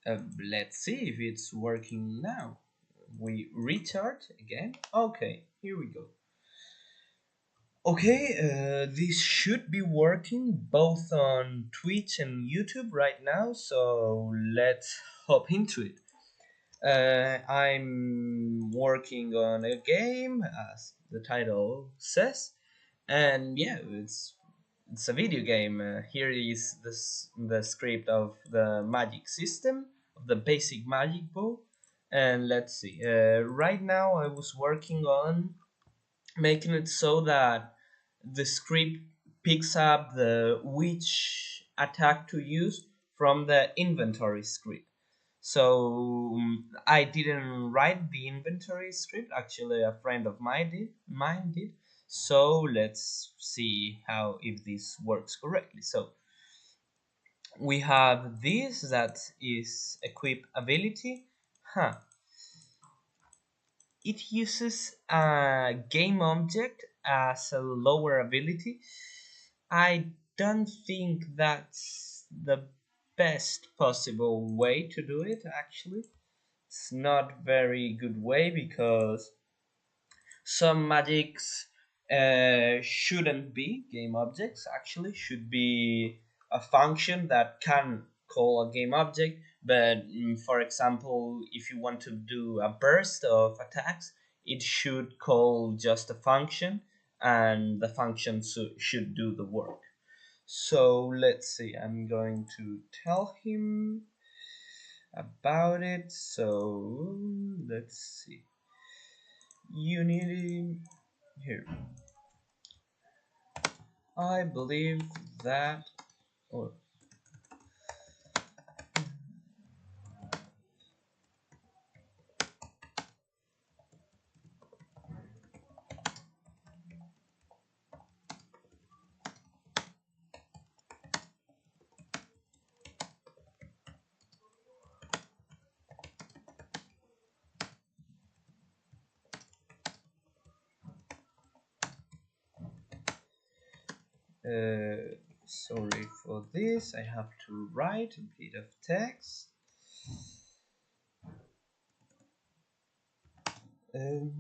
Let's see if it's working now. We restart again. Okay, here we go. Okay, this should be working both on Twitch and YouTube right now, so let's hop into it. I'm working on a game, as the title says, and yeah, it's a video game. Here is the script of the magic system of the basic magic bow, and let's see. Right now, I was working on making it so that the script picks up the which attack to use from the inventory script. So I didn't write the inventory script. Actually, a friend of mine did. So let's see how if this works correctly. So we have this that is equip ability. Huh. It uses a game object as a lower ability. I don't think that's the best possible way to do it actually. It's not very good way because some magics shouldn't be game objects, actually should be a function that can call a game object. But for example, if you want to do a burst of attacks, it should call just a function, and the function should do the work. So let's see, I'm going to tell him about it. So let's see, unity here. I believe that. Oh, sorry for this. I have to write a bit of text. Um,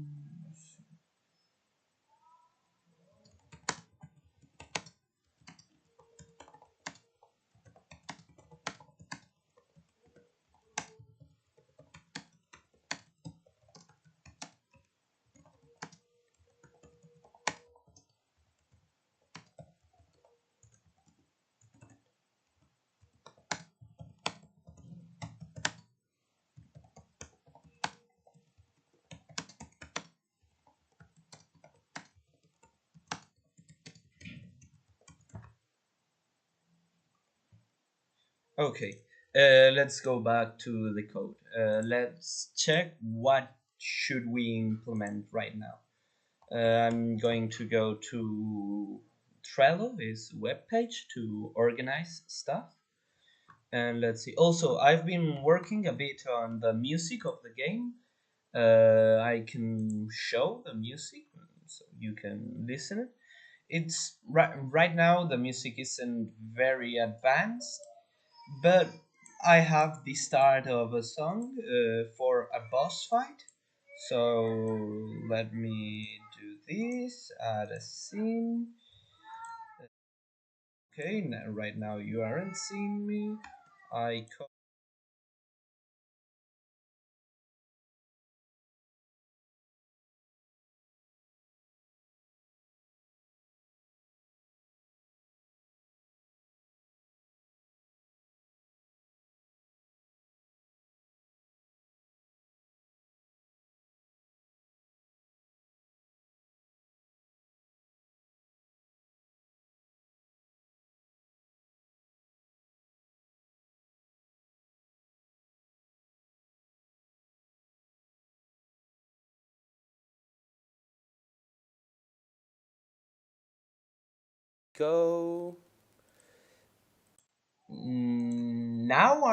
okay, let's go back to the code. Let's check what should we implement right now. I'm going to go to Trello, his webpage, to organize stuff. And let's see. Also, I've been working a bit on the music of the game. I can show the music so you can listen it. It's right now the music isn't very advanced, but I have the start of a song for a boss fight. So let me do this, add a scene. Okay, now, right now you aren't seeing me. I go. Now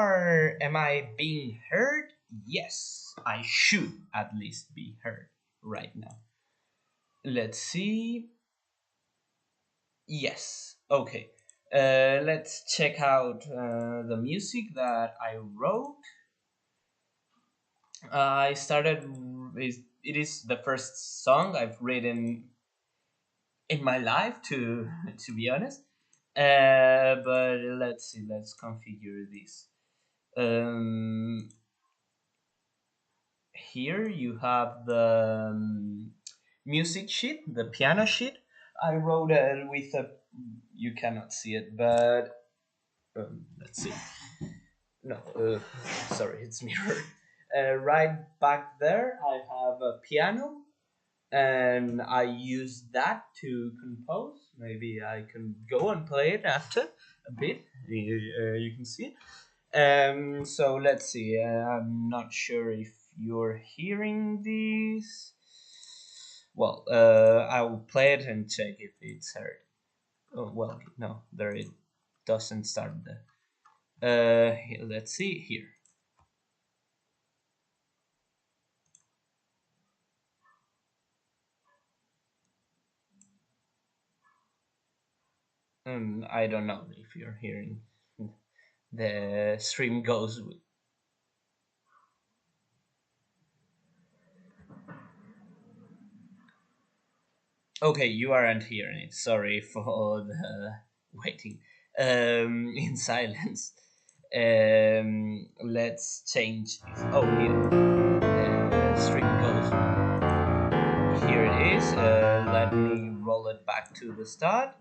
am I being heard? Yes, I should at least be heard right now. Let's see. Yes, okay. Let's check out the music that I wrote. I started. It is the first song I've written in my life, to to be honest. But let's see. Let's configure this. Um, Here you have the music sheet, the piano sheet. I wrote it with a. You cannot see it, but let's see. No, sorry, it's mirror. Right back there, I have a piano, and I use that to compose. Maybe I can go and play it after a bit. You can see. So let's see. I'm not sure if you're hearing this. Well, I will play it and check if it's heard. Oh, well, no, there it doesn't start there. Let's see here. I don't know if you're hearing the stream goes. Okay, you aren't hearing it. Sorry for the waiting in silence. Let's change. Oh, here. Stream goes. Here it is. Let me roll it back to the start,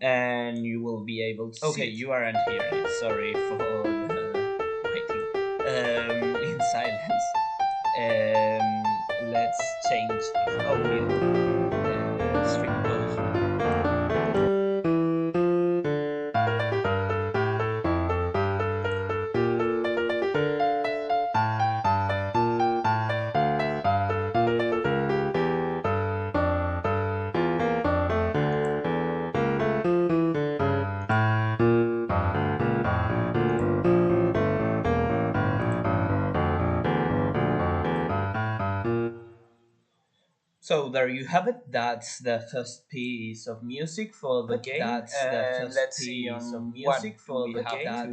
and you will be able to. Okay, you aren't hearing it. Sorry for the waiting in silence. Let's change. Oh, here. Stream goes. So there you have it. That's the first piece of music for the game. And let's see on what do we have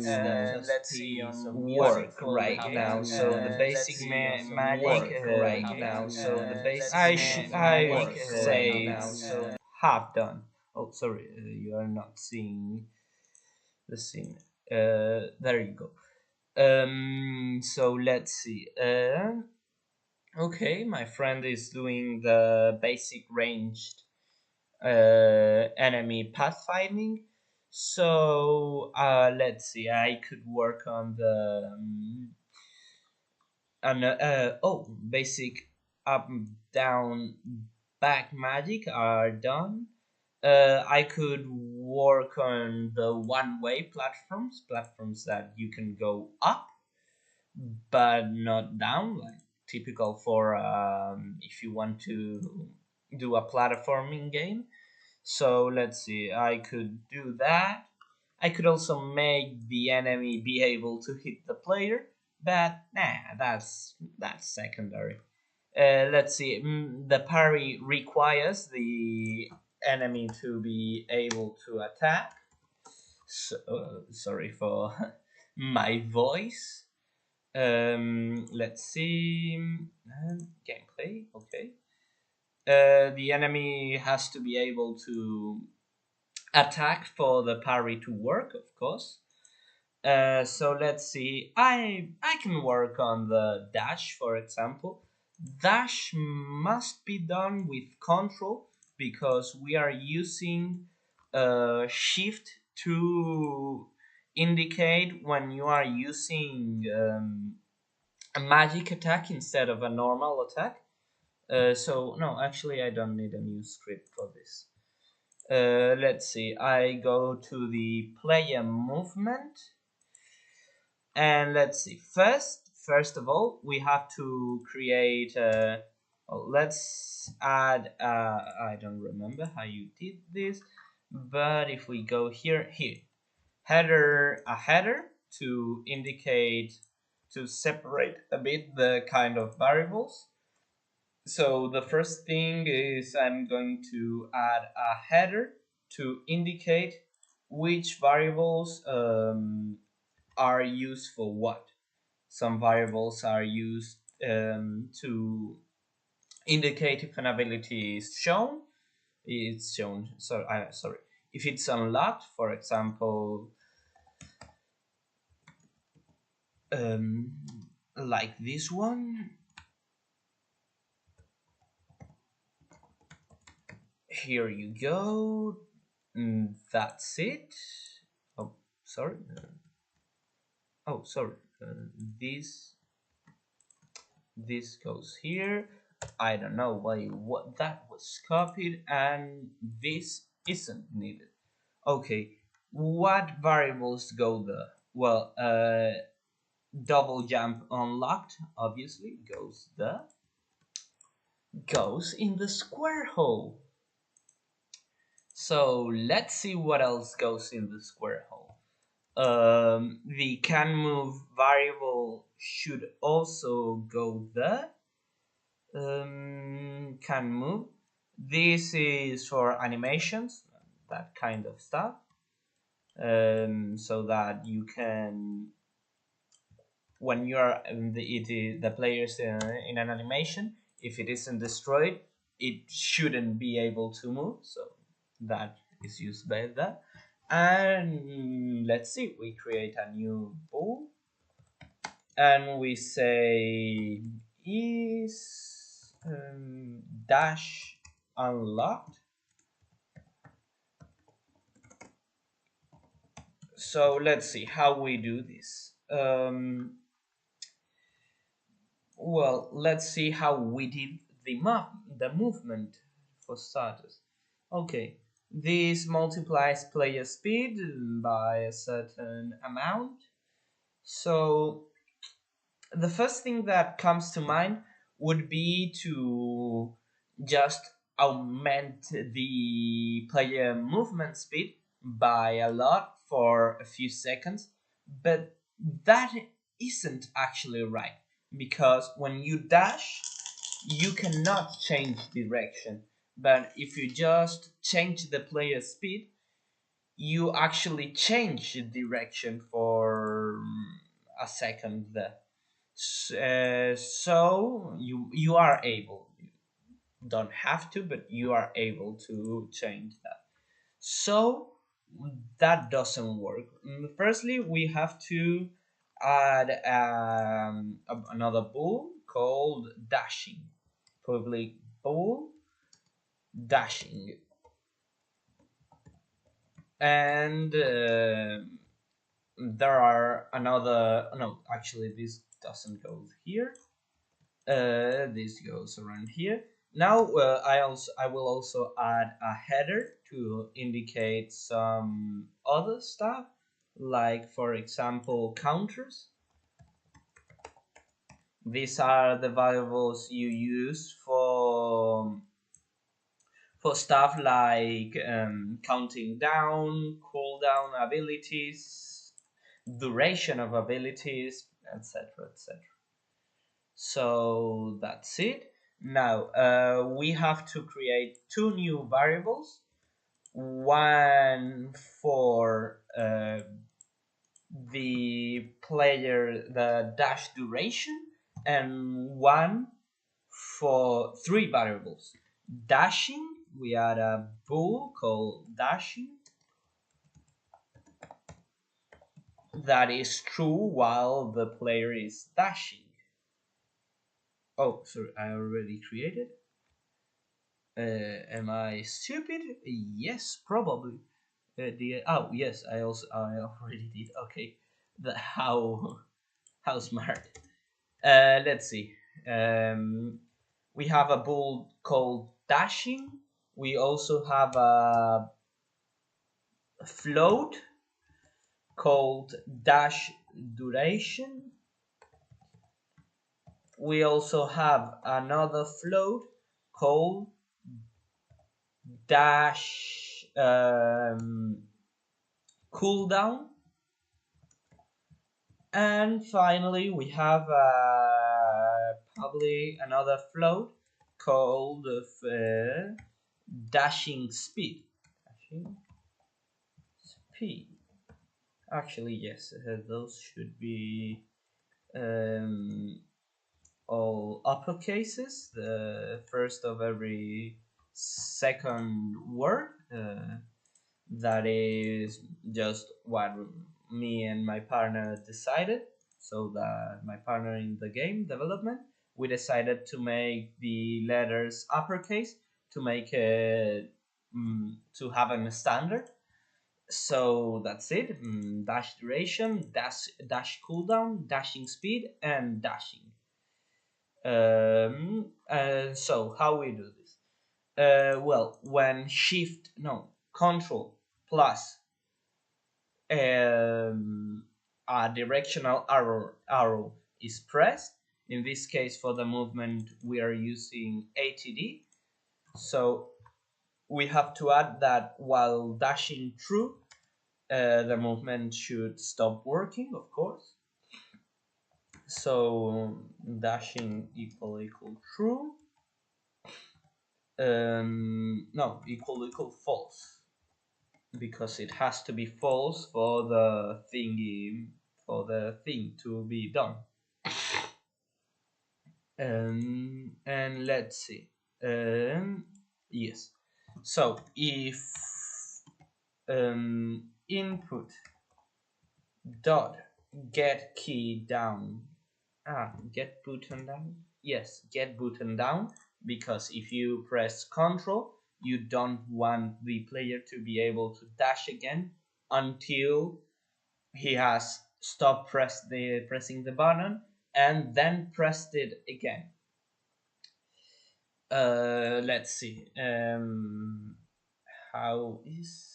to work right now. So the basic magic right now. So the basic I say it's half done. Oh, sorry, you are not seeing the scene. There you go. So let's see. Okay, my friend is doing the basic ranged enemy pathfinding. So let's see, I could work on the basic up, down, back magic are done. I could work on the one-way platforms that you can go up but not down, like typical for if you want to do a platforming game. So let's see, I could do that. I could also make the enemy be able to hit the player, but nah, that's secondary. Let's see, the parry requires the enemy to be able to attack. So, sorry for my voice. Let's see. Gameplay. Okay. The enemy has to be able to attack for the parry to work, of course. So let's see. I can work on the dash, for example. Dash must be done with control because we are using shift to indicate when you are using a magic attack instead of a normal attack. So no, actually, I don't need a new script for this. Let's see. I go to the player movement, and let's see. First of all, we have to create. Let's add. I don't remember how you did this, but if we go here, a header to indicate to separate a bit the kind of variables. So the first thing is I'm going to add a header to indicate which variables are used for what. Some variables are used to indicate if an ability is shown. It's shown. Sorry. If it's unlocked, for example, um, like this one. Here you go. That's it. Oh, sorry. Oh, sorry. This this goes here. I don't know why what that was copied, and this isn't needed. Okay, what variables go there? Well, double jump unlocked obviously goes there. Goes in the square hole. So let's see what else goes in the square hole. The can move variable should also go there. Can move. This is for animations, that kind of stuff. So that you can, when you're the players in an animation, if it isn't destroyed, it shouldn't be able to move. So that is used by that. And let's see, we create a new bool and we say is dash unlocked. So let's see how we do this. Well, let's see how we did the movement for starters. Okay, this multiplies player speed by a certain amount. So the first thing that comes to mind would be to just augment the player movement speed by a lot for a few seconds, but that isn't actually right because when you dash, you cannot change direction. But if you just change the player speed, you actually change direction for a second there. So you are able, you don't have to, but you are able to change that. So that doesn't work. Firstly, we have to add another bool called dashing. Public bool dashing, and there are another. No, actually, this doesn't go here. This goes around here. Now I will also add a header to indicate some other stuff, like for example counters. These are the variables you use for stuff like counting down, cooldown abilities, duration of abilities, etc., etc. So that's it. Now we have to create two new variables, one for the dash duration, and one for three variables. Dashing, we add a bool called dashing that is true while the player is dashing. Oh, sorry, I already created. Am I stupid? Yes, probably. Oh yes, I already did. Okay, how smart. Let's see. Um, we have a bool called dashing. We also have a float called dash duration. We also have another float called dash cooldown. And finally, we have probably another float called dashing speed. Dashing speed. Actually, yes, those should be. Um, all uppercases, the first of every second word. That is just what me and my partner decided. So that my partner in the game development, we decided to make the letters uppercase to make it to have a standard. So that's it. Dash duration, dash cooldown, dashing speed, and dashing. So how we do this? Well, when shift, no, control plus a directional arrow is pressed. In this case, for the movement, we are using ATD. So we have to add that while dashing through, the movement should stop working, of course. So dashing equal true. No, equal false, because it has to be false for the thing to be done. And let's see. Yes. So if input dot get key down, get button down. Yes, get button down, because if you press control, you don't want the player to be able to dash again until he has stopped pressing the button and then pressed it again. Let's see. How is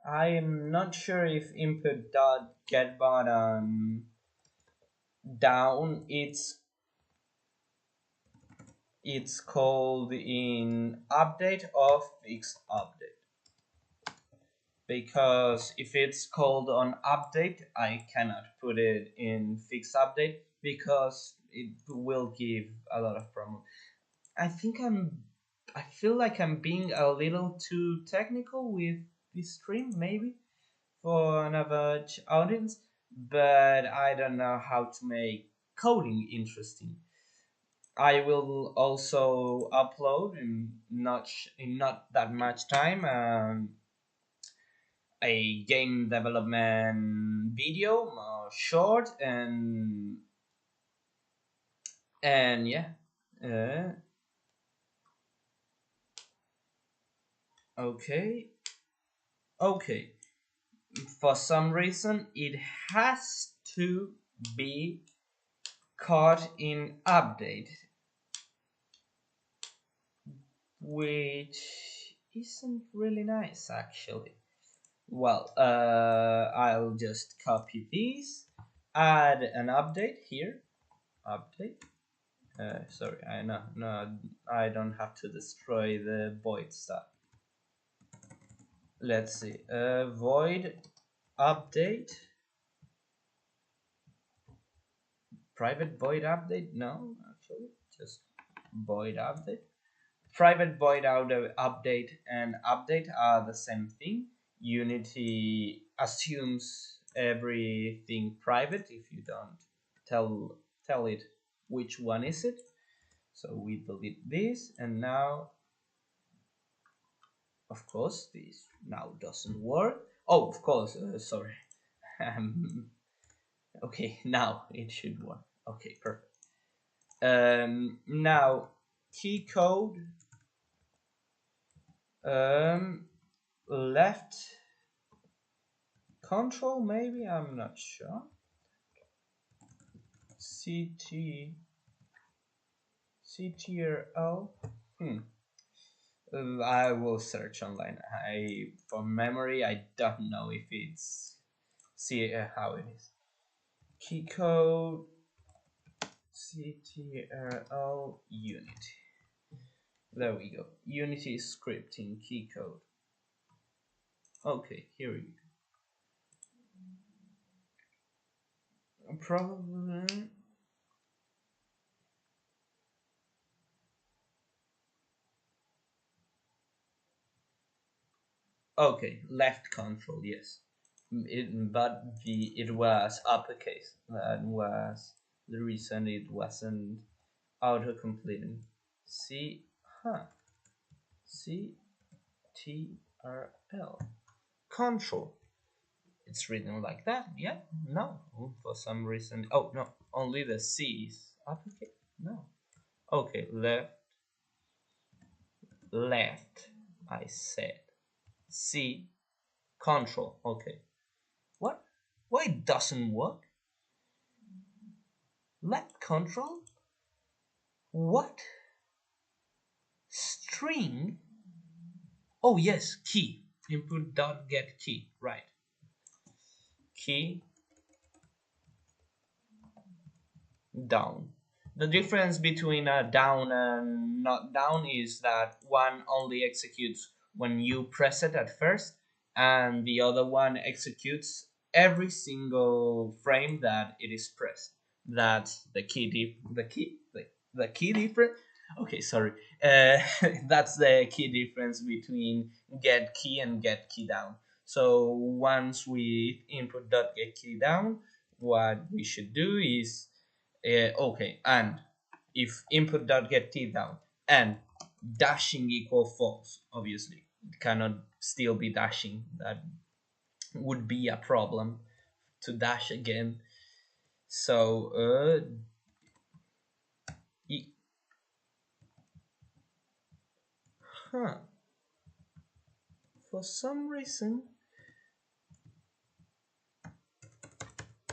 I am not sure if input dot get button down it's called in update or fixed update, because if it's called on update I cannot put it in fixed update because it will give a lot of problem. I feel like I'm being a little too technical with this stream, maybe for an average audience, but I don't know how to make coding interesting. I will also upload in not that much time a game development video, short, and yeah. Uh, okay, okay. For some reason, it has to be caught in update, which isn't really nice actually. Well, I'll just copy these, add an update here, update. Sorry, I no, I don't have to destroy the void stuff. Let's see, void update, private void update. No, actually, just void update. Private void update and update are the same thing. Unity assumes everything private if you don't tell it which one is it. So we delete this, and now, of course, this now doesn't work. Oh, of course, sorry. Okay, now it should work. Okay, perfect. Now key code, left control, maybe, I'm not sure. CTRL. I will search online. From memory, I don't know if it's see how it is. Key code CTRL Unity. There we go. Unity scripting key code. Okay, here we go. Probably. Okay, left control, yes. But it was uppercase. That was the reason it wasn't auto completing. C, huh? C T R L. Control. It's written like that. Yeah. No. For some reason. Oh no. Only the C is applicated. No. Okay. Left. Left. I said. C. Control. Okay. What? Why it doesn't work? Left control? What? String? Oh yes, key. Input dot get key. Right. Key down. The difference between a down and not down is that one only executes when you press it at first, and the other one executes every single frame that it is pressed. That's the key difference. Okay, sorry. Uh, that's the key difference between get key and get key down. So once we input dot get key down, what we should do is okay, and if input dot get key down and dashing equal false, obviously it cannot still be dashing. That would be a problem to dash again. So e- huh, for some reason.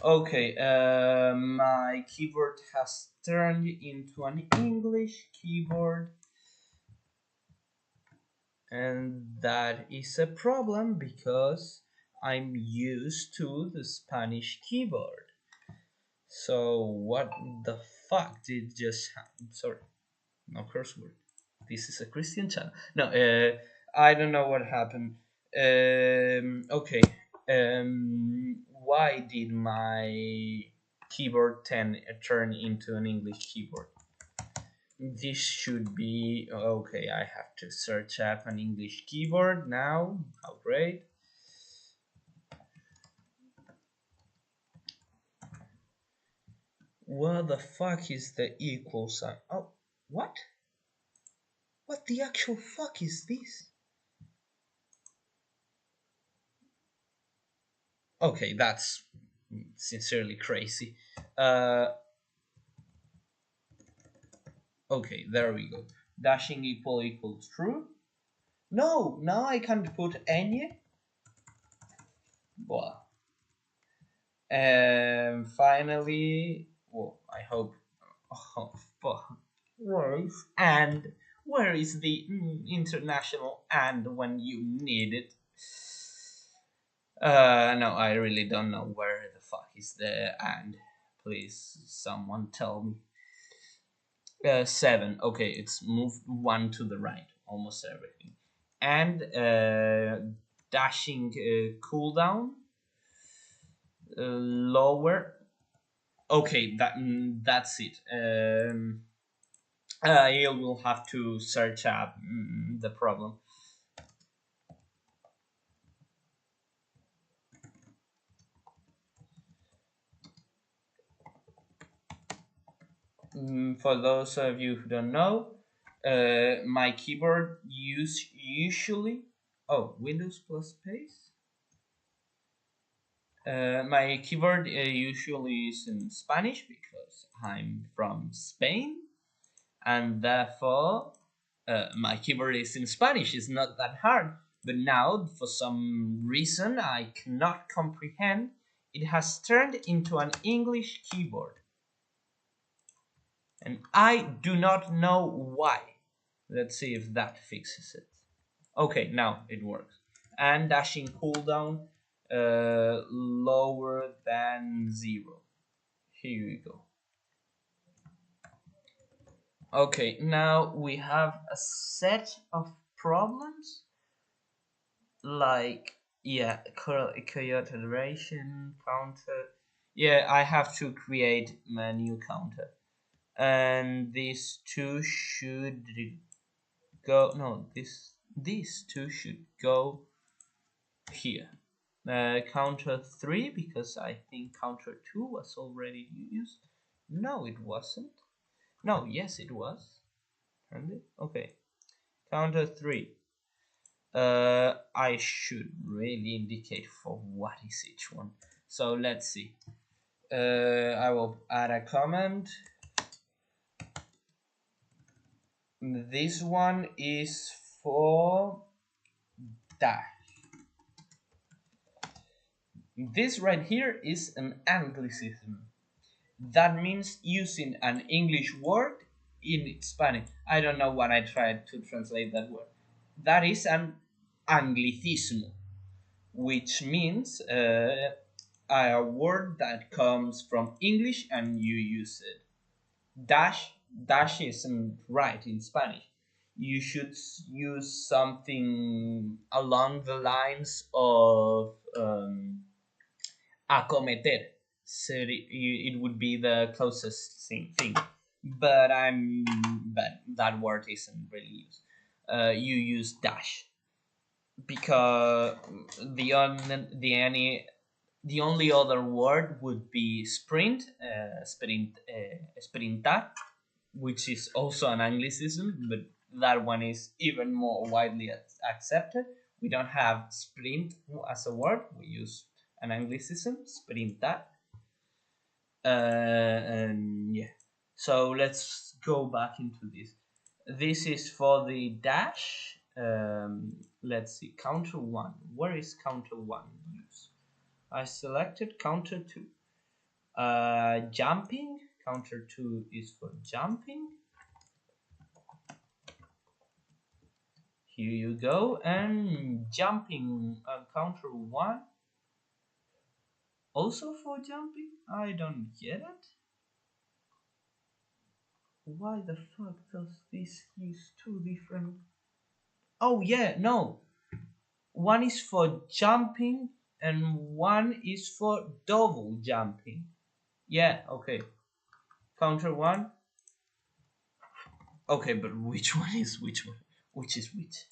Okay, my keyboard has turned into an English keyboard, and that is a problem because I'm used to the Spanish keyboard. So what the fuck did just happen? Sorry, no curse word. This is a Christian channel. No, I don't know what happened. Okay. Why did my keyboard turn into an English keyboard? This should be okay. I have to search up an English keyboard now. How great! What the fuck is the equal sign? Oh, what? What the actual fuck is this? Okay, that's sincerely crazy. Uh, okay, there we go. Dashing equals true. No, now I can't put any. Well, and finally, well, I hope. Oh, fuck. Where is and? Where is the international and when you need it? No, I really don't know where the fuck is the and. Please, someone tell me. Seven. Okay, it's moved one to the right, almost everything. And dashing cooldown lower. Okay, that's it. You will have to search up the problem. For those of you who don't know, my keyboard usually. Oh, Windows plus space. My keyboard usually is in Spanish because I'm from Spain, and therefore my keyboard is in Spanish. It's not that hard. But now, for some reason I cannot comprehend, it has turned into an English keyboard, and I do not know why. Let's see if that fixes it. Okay, now it works. And dashing cooldown lower than 0. Here we go. Okay, now we have a set of problems like, yeah, coyote duration counter. Yeah, I have to create a new counter, and these two should go. No, these two should go here. Counter 3 because I think counter 2 was already used. No, it wasn't. No, yes, it was. And it? Okay. Counter three. I should really indicate for what is each one. So let's see. I will add a comment. This one is for dash. This right here is an Anglicism. That means using an English word in Spanish. I don't know what I tried to translate that word. That is an Anglicismo, which means a word that comes from English and you use it. Dash isn't right in Spanish. You should use something along the lines of acometer. So it would be the closest thing. But that word isn't really used. You use dash because the only other word would be sprintar, which is also an Anglicism, but that one is even more widely accepted. We don't have sprint as a word; we use an Anglicism, sprintar. And yeah, so let's go back into this. This is for the dash. Let's see, counter one. Where is counter one used? I selected counter two. Jumping. Counter two is for jumping. Here you go. And jumping counter one. Also for jumping? I don't get it. Why the fuck does this use two different... Oh yeah, no. One is for jumping and one is for double jumping. Yeah, okay. Counter one. Okay, but which one is which one? Which is which?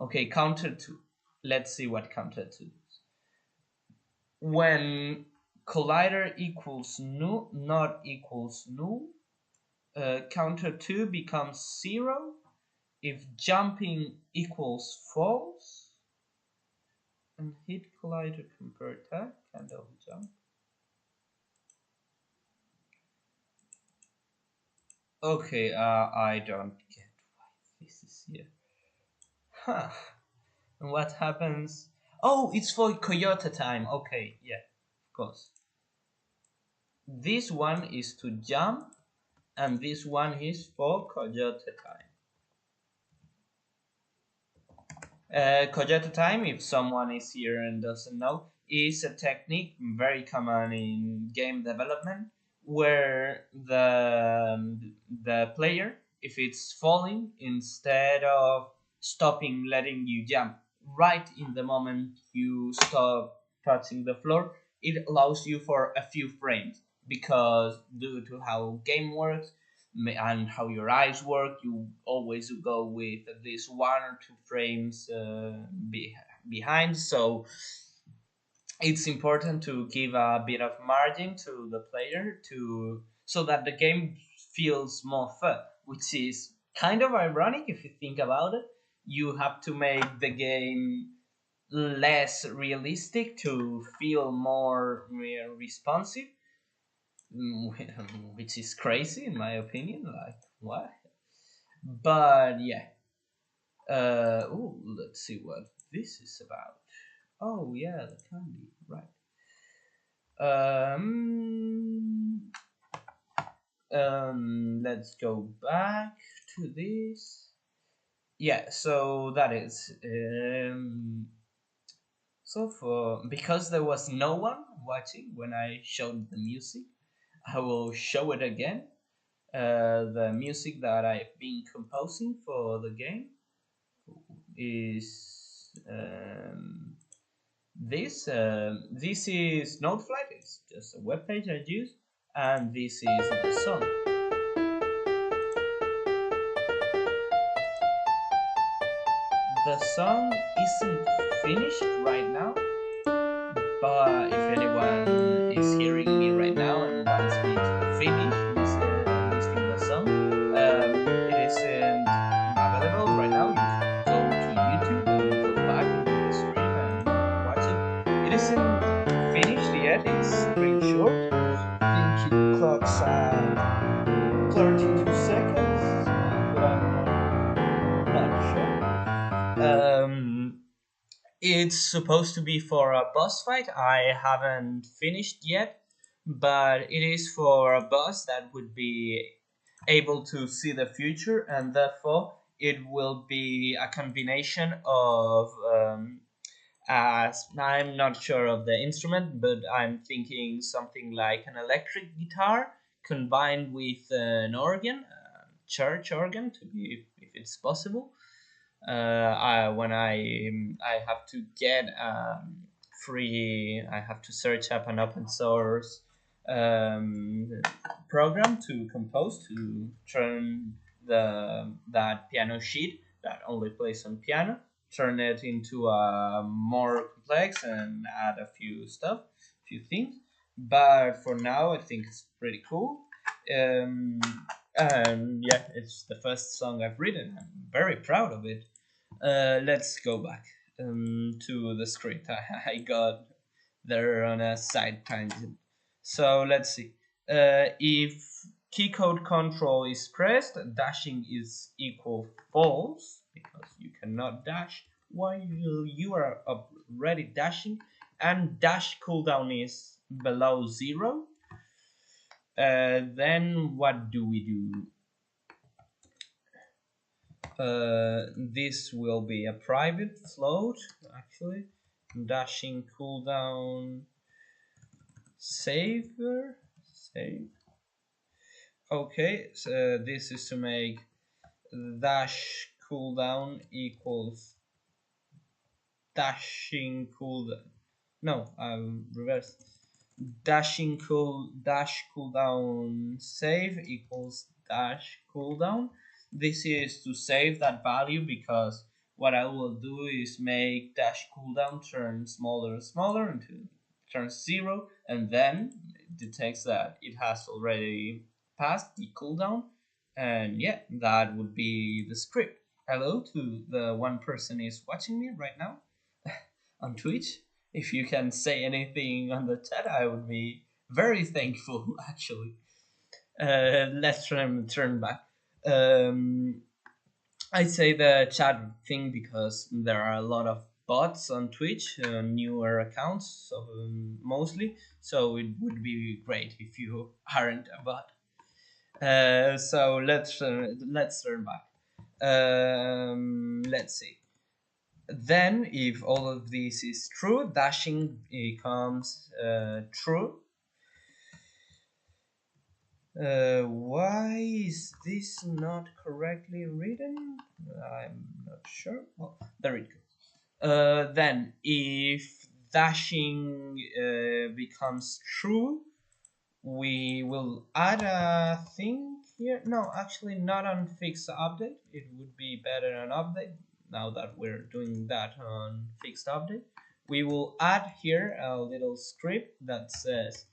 Okay, counter two. Let's see what counter two is. When collider equals null, not equals null, counter two becomes 0. If jumping equals false, and hit collider compare attack, can double jump. Okay, I don't get why this is here. Huh. And what happens? Oh, it's for Coyote time. Okay, yeah, of course. This one is to jump, and this one is for Coyote time. Coyote time, if someone is here and doesn't know, is a technique very common in game development where the player, if it's falling, instead of stopping letting you jump right in the moment you stop touching the floor, it allows you for a few frames, because due to how game works and how your eyes work, you always go with at least 1 or 2 frames behind. So it's important to give a bit of margin to the player to so that the game feels more fun, which is kind of ironic if you think about it. You have to make the game less realistic to feel more responsive, which is crazy in my opinion. Like, what? But yeah. Let's see what this is about. Oh yeah, the candy, right? Um, let's go back to this. Yeah, so that is so for because there was no one watching when I showed the music, I will show it again. The music that I've been composing for the game is this is Noteflight. It's just a web page I use, and this is the song. The song isn't finished right now, but if anyone is hearing me right now and wants me to finish it's supposed to be for a boss fight. I haven't finished yet, but it is for a boss that would be able to see the future, and therefore it will be a combination of I'm not sure of the instrument, but I'm thinking something like an electric guitar combined with an organ, church organ, to be if it's possible. When I have to get free, I have to search up an open source um, program to compose to turn the that piano sheet that only plays on piano, turn it into a more complex and add a few stuff, few things. But for now, I think it's pretty cool. Um, and yeah, it's the first song I've written. I'm very proud of it. Let's go back to the script. I got there on a side tangent. So let's see. If key code control is pressed, dashing is equal false because you cannot dash while you are already dashing, and dash cooldown is below 0. Then what do we do? This will be a private float, actually. Dashing cooldown saver. Save. Okay, so this is to make dash cooldown equals dashing cooldown. No, reverse. Dash cooldown save equals dash cooldown. This is to save that value because what I will do is make dash cooldown turn smaller and smaller until it turns 0, and then it detects that it has already passed the cooldown, and yeah, that would be the script. Hello to the one person is watching me right now on Twitch. If you can say anything on the chat, I would be very thankful. Actually, let's turn back. Um, I say the chat thing because there are a lot of bots on Twitch, newer accounts, so mostly. So it would be great if you aren't a bot. So let's turn back. Let's see. Then, if all of this is true, dashing becomes true. Why is this not correctly written? I'm not sure. Well, there it goes. Then, if dashing becomes true, we will add a thing here. No, actually, not on fixed update. It would be better on update. Now that we're doing that on fixed update, we will add here a little script that says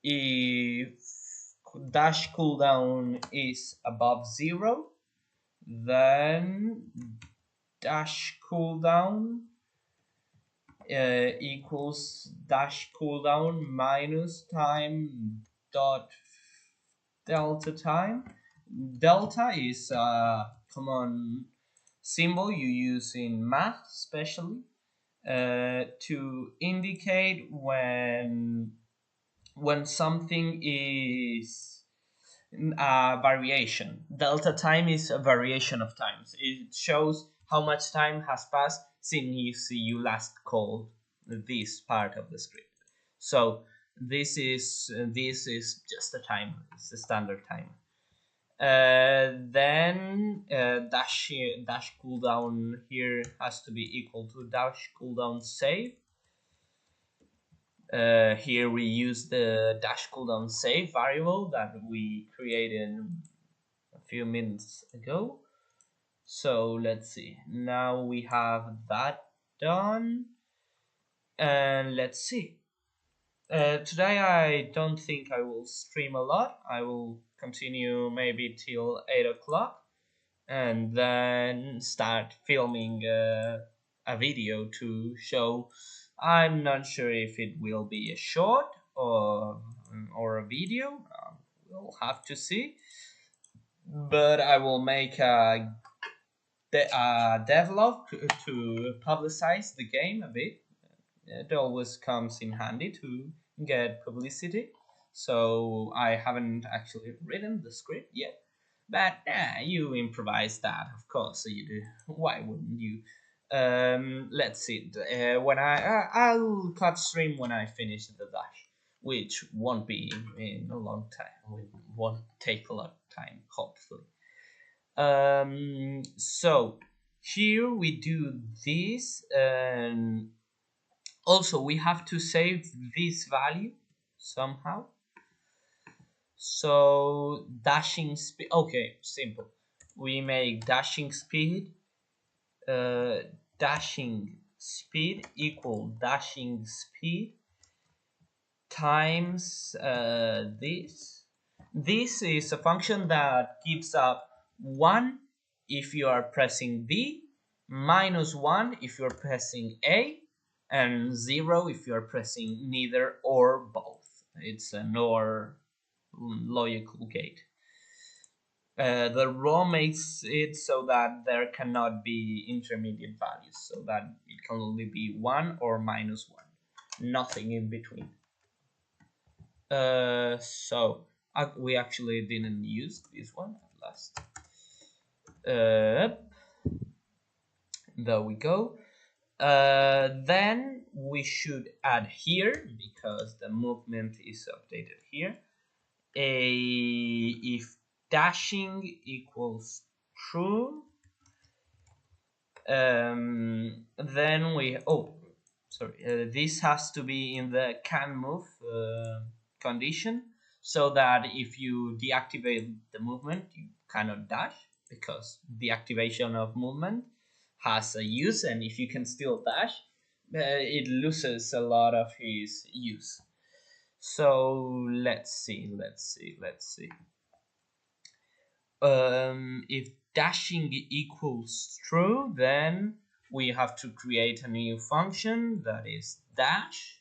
if dash cooldown is above 0, then dash cooldown equals dash cooldown minus time dot delta time. Delta is a common symbol you use in math, especially to indicate when something is a variation. Delta time is a variation of times. It shows how much time has passed since you last called this part of the script. So this is just a timer. It's a standard timer. Then dash cooldown here has to be equal to dash cooldown save. Here we use the dash cooldown save variable that we created a few minutes ago. So let's see. Now we have that done, and let's see. Today I don't think I will stream a lot. I will continue maybe till 8 o'clock and then start filming a video to show. I'm not sure if it will be a short or a video. We'll have to see. But I will make a develop to publicize the game a bit. It always comes in handy to get publicity. So I haven't actually written the script yet, but you improvise that, of course. So you do. Why wouldn't you? Let's see. When I'll cut stream when I finish the dash, which won't be in a long time. It won't take a lot of time, hopefully. So here we do this, and also we have to save this value somehow. So dashing speed, okay, simple. We make uh, dashing speed equal dashing speed times this. This is a function that gives up 1 if you are pressing B, minus 1 if you're pressing A, and 0 if you're pressing neither or both. It's an OR logical gate. The row makes it so that there cannot be intermediate values, so that it can only be 1 or minus 1, nothing in between. So we actually didn't use this one at last. There we go. Then we should add here, because the movement is updated here, if dashing equals true, then we this has to be in the can move condition, so that if you deactivate the movement you cannot dash, because the activation of movement has a use, and if you can still dash, it loses a lot of its use. So let's see. If dashing equals true, then we have to create a new function that is dash.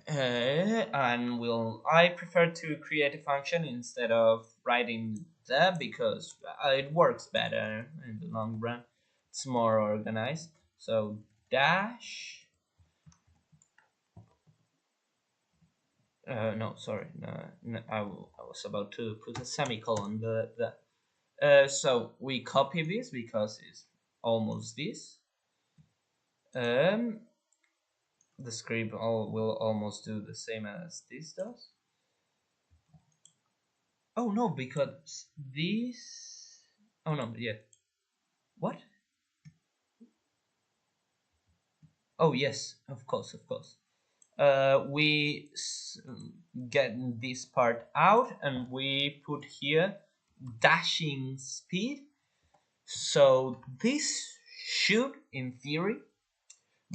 And I prefer to create a function instead of writing that, because it works better in the long run. It's more organized. So dash. No, sorry. No, I was about to put a semicolon. So we copy this because it's almost this. The script will almost do the same as this does. Oh no, because this. Oh no, yeah. What? Oh yes, of course. We get this part out, and we put here dashing speed. So this should, in theory,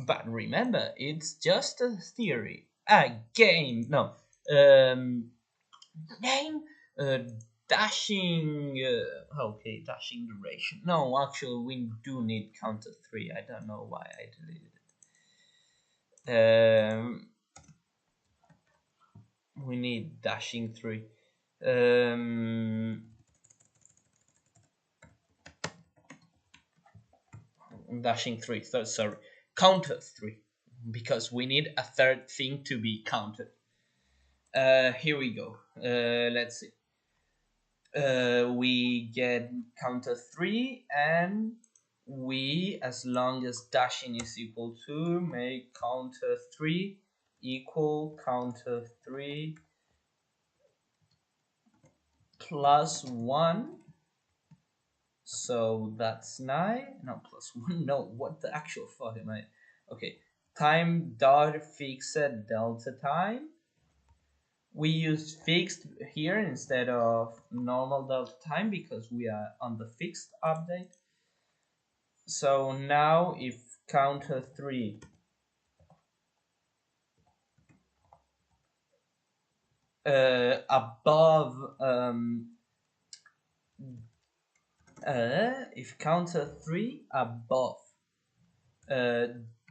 but remember, it's just a theory. A game, no, name, dashing. Okay, dashing duration. No, actually, we do need counter 3. I don't know why I deleted it. We need dashing 3. Dashing 3. Sorry, counter 3, because we need a third thing to be counted. Here we go. Let's see. We get counter 3, and we, as long as dashing is equal to, make counter 3 equal counter 3 plus 1. So that's 9. No, plus 1. No, what the actual fuck am I? Okay. Time dot fixed delta time. We use fixed here instead of normal delta time because we are on the fixed update. So now if counter 3 above if counter 3 above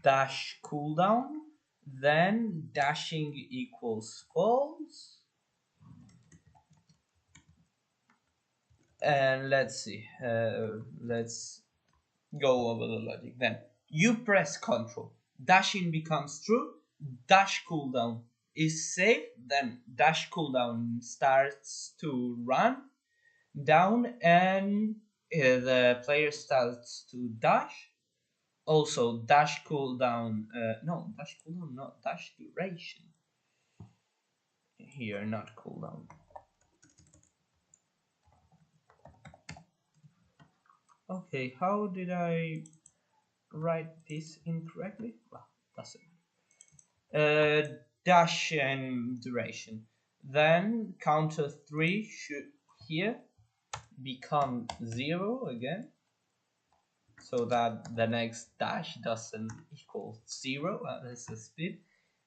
dash cooldown, then dashing equals false. And let's see. Let's go over the logic. Then you press Control. Dashing becomes true. Dash cooldown is safe. Then dash cooldown starts to run down, and the player starts to dash. Also, dash cooldown. No, dash cooldown, not dash duration. Here, not cooldown. Okay, how did I write this incorrectly? Well, doesn't. Dash and duration. Then counter 3 should here become 0 again, so that the next dash doesn't equal 0 as the speed.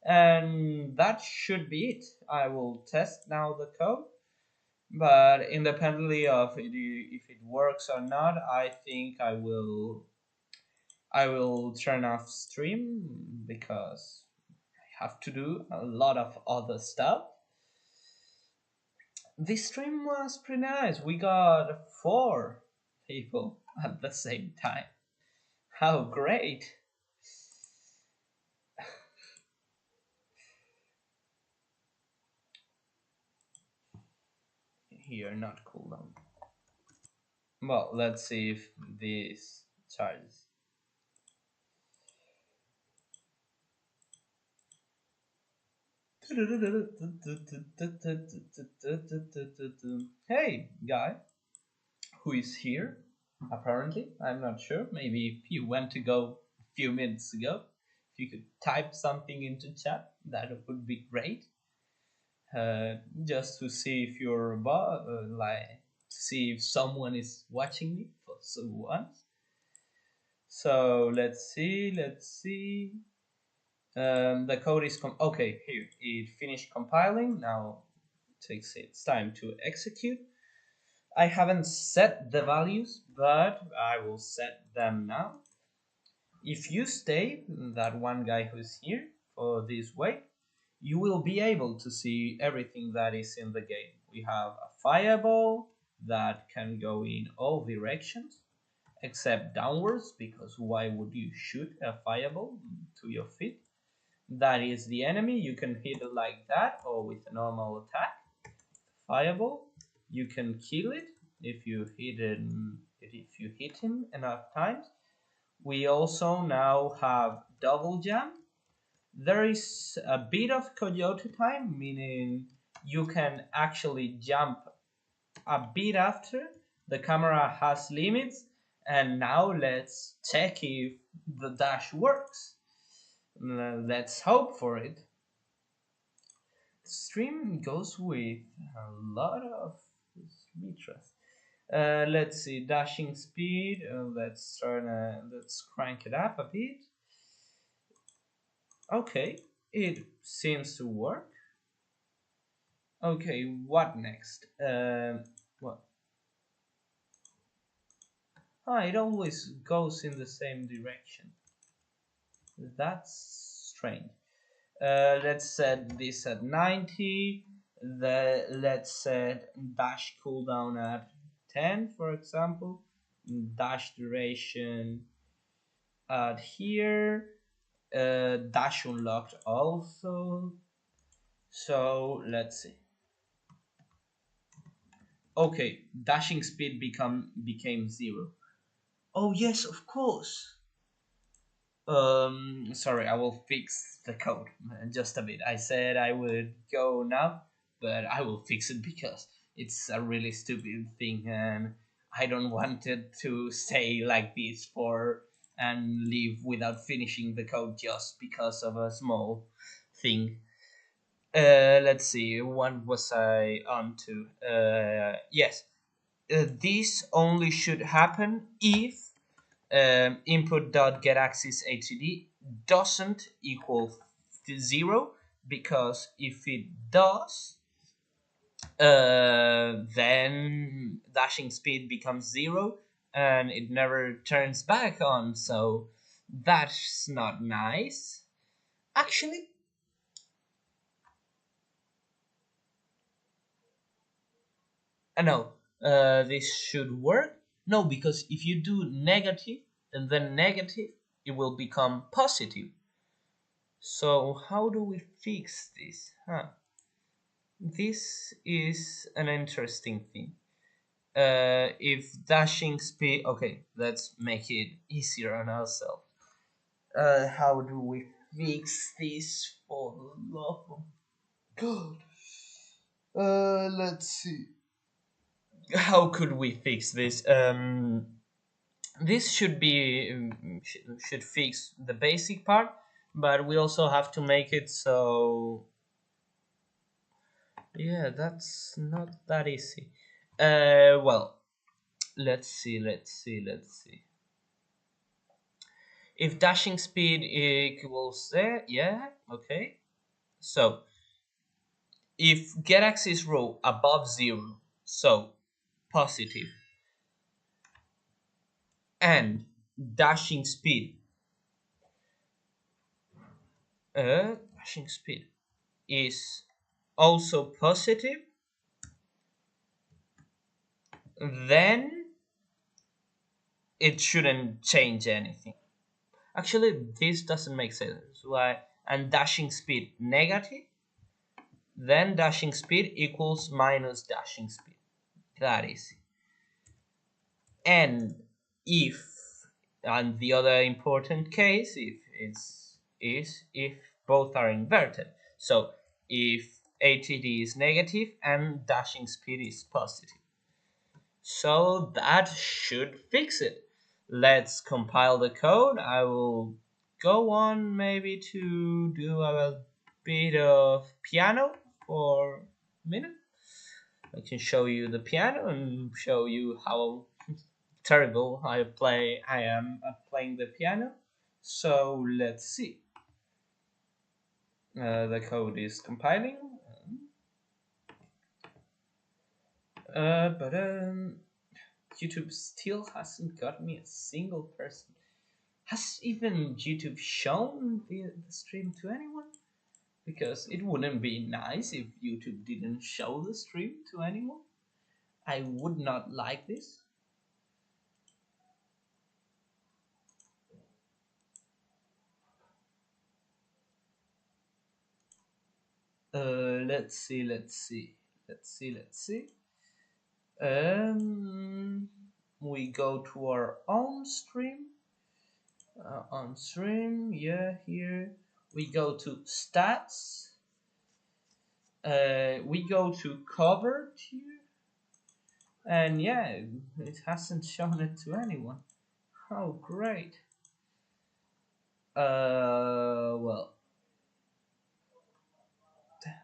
And that should be it. I will test now the code, but independently of it, if it works or not, I think I will turn off stream because I have to do a lot of other stuff. This stream was pretty nice. We got 4 people at the same time. How great! Here, not cooldown. Well, let's see if this charges. Hey, guy, who is here? Apparently, I'm not sure. Maybe if you went to go a few minutes ago, if you could type something into chat, that would be great. Just to see if you're about, like, to see if someone is watching me for so once. So let's see. The code is okay. Here it finished compiling. Now it takes its time to execute. I haven't set the values, but I will set them now. If you stay, that one guy who's here for this way, you will be able to see everything that is in the game. We have a fireball that can go in all directions except downwards, because why would you shoot a fireball to your feet? That is the enemy. You can hit it like that or with a normal attack. Fireball, you can kill it if you hit him enough times. We also now have double jump. There is a bit of coyote time, meaning you can actually jump a bit after. The camera has limits, and now let's check if the dash works. Let's hope for it. Stream goes with a lot of meters. Let's see, dashing speed. Let's crank it up a bit. Okay, it seems to work. Okay, what next? What? Ah, it always goes in the same direction. That's strange. Let's set this at 90. Let's set dash cooldown at 10, for example. Dash duration at here. Dash unlocked also. So let's see. Okay, dashing speed became 0. Oh yes, of course. Sorry, I will fix the code just a bit. I said I would go now, but I will fix it because it's a really stupid thing, and I don't want it to stay like this for and leave without finishing the code just because of a small thing. Let's see, what was I on to? Yes, this only should happen if input.getAxisAtd doesn't equal 0, because if it does, then dashing speed becomes 0 and it never turns back on. So that's not nice. Actually, no. this should work. No, because if you do negative and then negative, it will become positive. So how do we fix this? This is an interesting thing. If dashing speed, okay, let's make it easier on ourselves. How do we fix this for the love of God? Let's see. How could we fix this? This should be should fix the basic part, but we also have to make it so. Yeah, that's not that easy. Well, let's see. If dashing speed equals there, yeah, okay. So if get axis row above 0, so positive, and dashing speed, dashing speed is also positive, then it shouldn't change anything. Actually, this doesn't make sense. Why? And dashing speed negative, then dashing speed equals minus dashing speed. That is. And if, and the other important case, if it's is if both are inverted. So if ATD is negative and dashing speed is positive. So that should fix it. Let's compile the code. I will go on maybe to do a bit of piano for a minute. I can show you the piano and show you how terrible I am at playing the piano. So let's see. The code is compiling. But YouTube still hasn't got me a single person. Has even YouTube shown the stream to anyone? Because it wouldn't be nice if YouTube didn't show the stream to anyone. I would not like this. Let's see. We go to our own stream. On stream, yeah, here. We go to stats. We go to covered here. And yeah, it hasn't shown it to anyone. Oh, great. Well,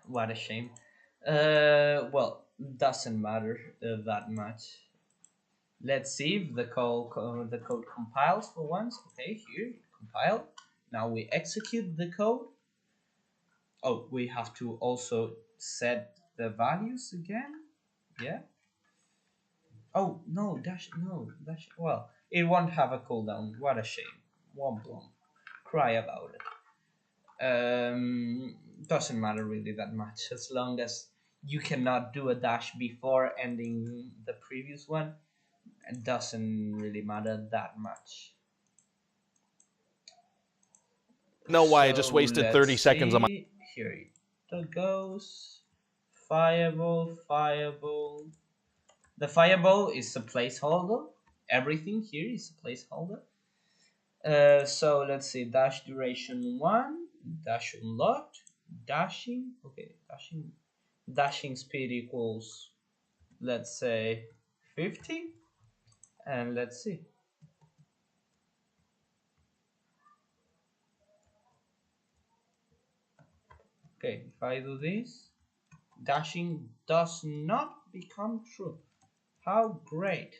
what a shame. Well, doesn't matter that much. Let's see if the code compiles for once. Okay, here it compiled. Now we execute the code. Oh, we have to also set the values again. Yeah. Oh no, dash. Well, it won't have a cooldown. What a shame. Womp. Cry about it. Doesn't matter really that much as long as you cannot do a dash before ending the previous one. It doesn't really matter that much. Know why I just So wasted let's 30 seconds on my. see. Here it goes. Fireball. The fireball is a placeholder. Everything here is a placeholder. So let's see. Dash duration 1. Dash unlocked. Dashing. Okay, dashing. Dashing speed equals, let's say, 50. And let's see. Okay, if I do this, dashing does not become true. How great.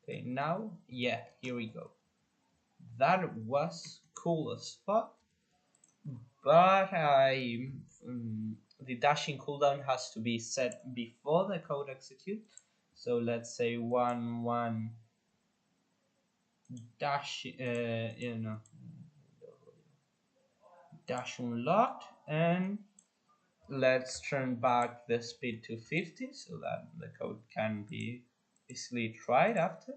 Okay, now, yeah, here we go. That was cool as fuck. But the dashing cooldown has to be set before the code execute. So let's say 1 dash, dash unlocked, and Let's turn back the speed to 50 so that the code can be easily tried after.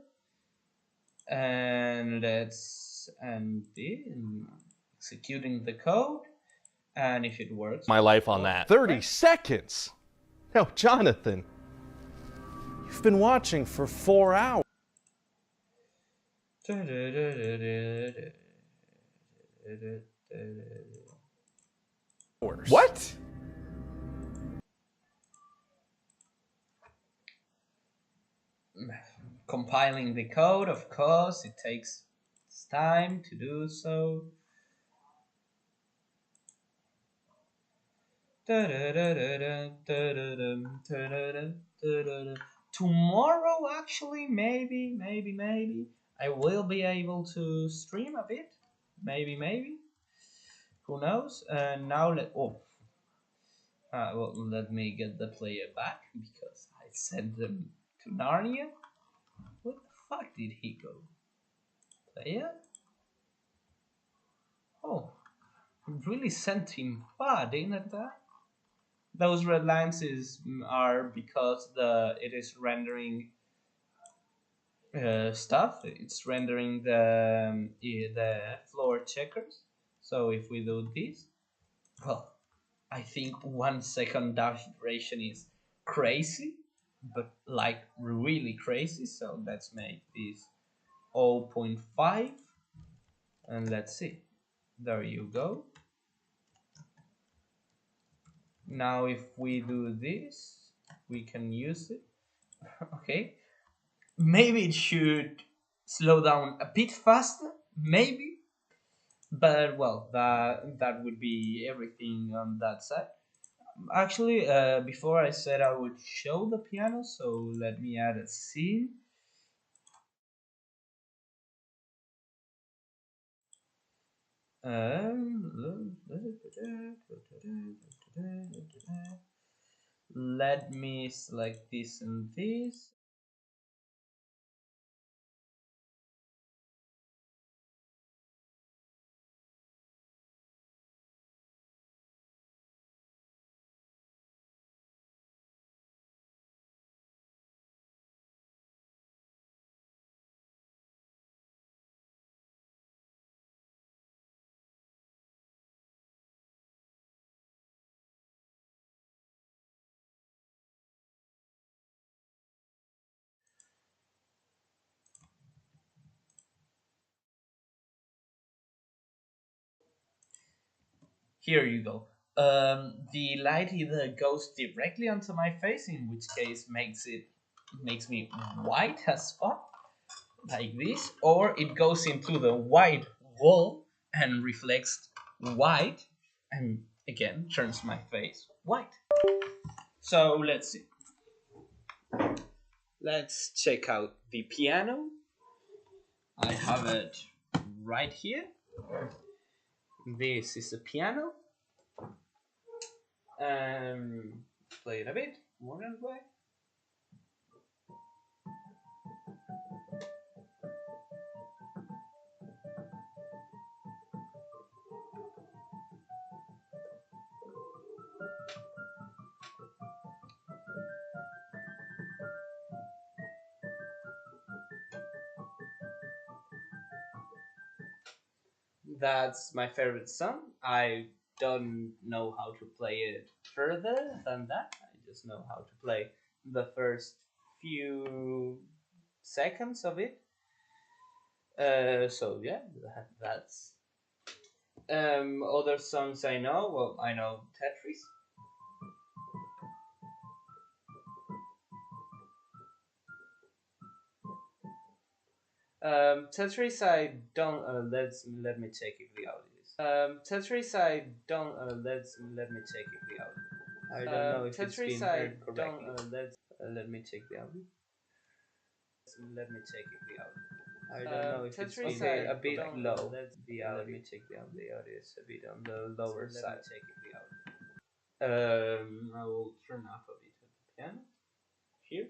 And let's end it executing the code. And if it works, My life on that. 30 seconds? No, Jonathan. You've been watching for 4 hours. What? Compiling the code, of course, it takes time to do so. Tomorrow, actually, maybe I will be able to stream a bit. Maybe. Who knows? Now well, let me get the player back because I sent them to Narnia. Where the fuck did he go? Player? Oh, really sent him far, didn't I? Those red lines are because it is rendering stuff. It's rendering the floor checkers. So if we do this, well, I think 1 second duration is crazy, but like really crazy. So let's make this 0.5 and let's see. There you go. Now if we do this, we can use it. Okay, maybe it should slow down a bit faster, maybe, but well, that would be everything on that side. Actually, before I said I would show the piano, so let me add a scene. Let me select this and this. Here you go. The light either goes directly onto my face, in which case makes me white as fuck, like this, or it goes into the white wall and reflects white, and again turns my face white. So let's see. Let's check out the piano. I have it right here. This is a piano. Play it a bit. More than play. That's my favorite song. I don't know how to play it further than that. I just know how to play the first few seconds of it. So yeah, that's other songs I know. Well, I know Tetris. Tetris, I don't. Let me check if the audio is. Tetris, I don't. Let me check if the audio. I don't know if it's Tetris, been I heard don't. correctly. Let me check the audio. Let me check if the audio. I don't know if it's Tetris, been I a bit don't. low. The Let me audio. check the audio. The audio is a bit on the lower side. Let me check if the audio. I will turn up a bit of the piano here.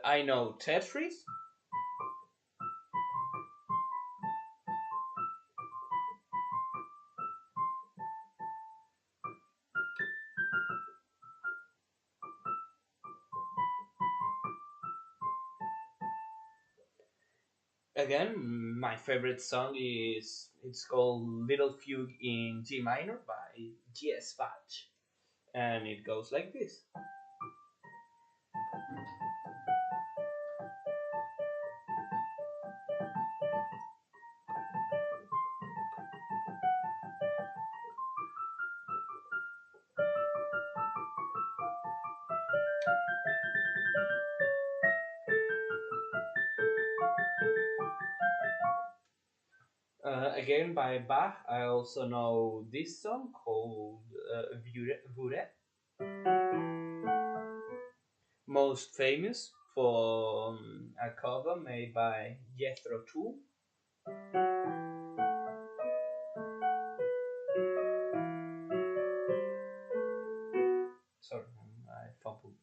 I know Tetris. Again, my favorite song is it's called Little Fugue in G minor by G.S. Batch, and it goes like this. Again by Bach, I also know this song called Vure, most famous for a cover made by Jethro Tull. Sorry, I fumbled.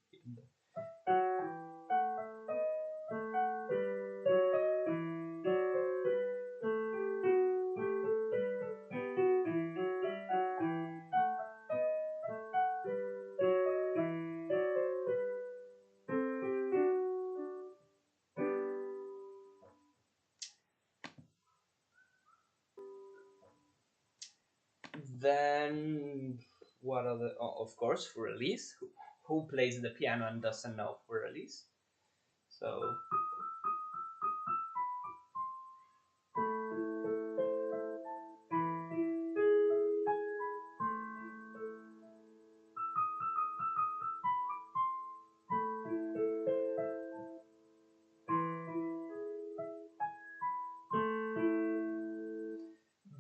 Then what other? Oh, of course, for release. Who plays the piano and doesn't know for release? So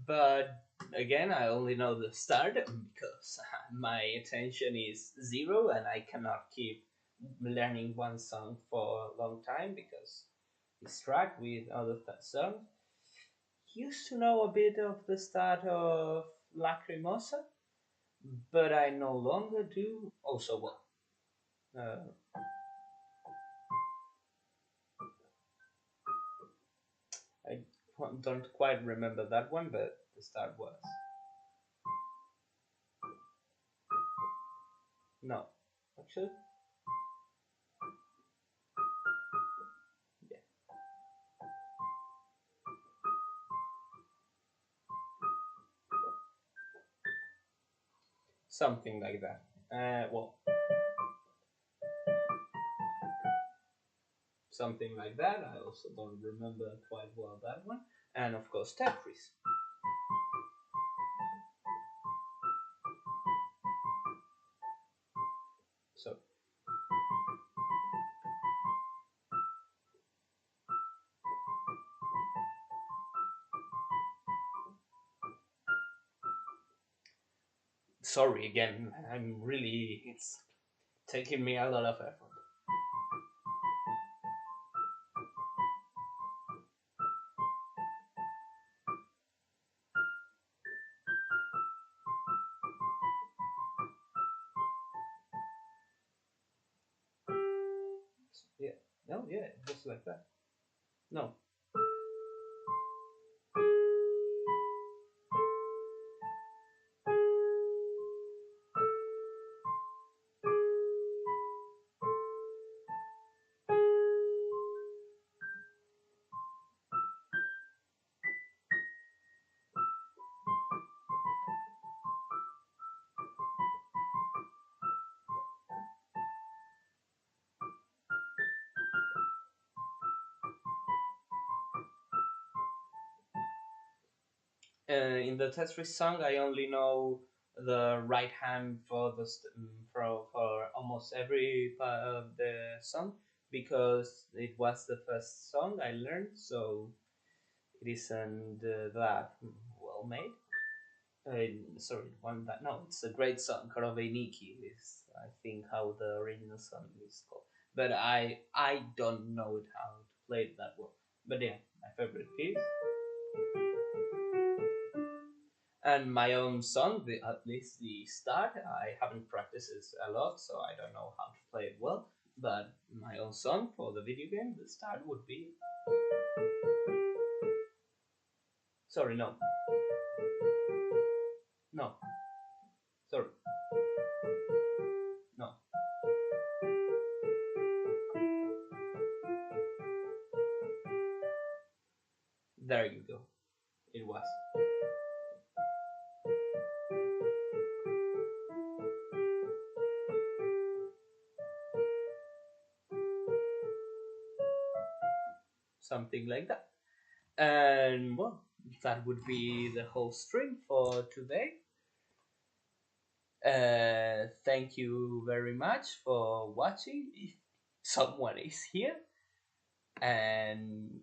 but again, I only know the start because my attention is zero and I cannot keep learning one song for a long time because distract with other songs. Used to know a bit of the start of Lacrimosa, but I no longer do. Also, well, uh, I don't quite remember that one, but the start was no, actually, yeah, something like that. Well, something like that. I also don't remember quite well that one. And of course, Tetris. So, sorry again. I'm really, it's taking me a lot of effort. Yeah, no, yeah, just like that. No, in the Tetris song, I only know the right hand for for almost every part of the song because it was the first song I learned, so it isn't that well made. Sorry, one that no, it's a great song. Koroveiniki is I think how the original song is called, but I don't know it how to play it that well. But yeah, my favorite piece. And my own song, at least the start, I haven't practiced it a lot, so I don't know how to play it well. But my own song for the video game, the start would be. Sorry, no. No. Sorry. No. There you go. It was something like that. And well, that would be the whole stream for today. Thank you very much for watching. If someone is here, and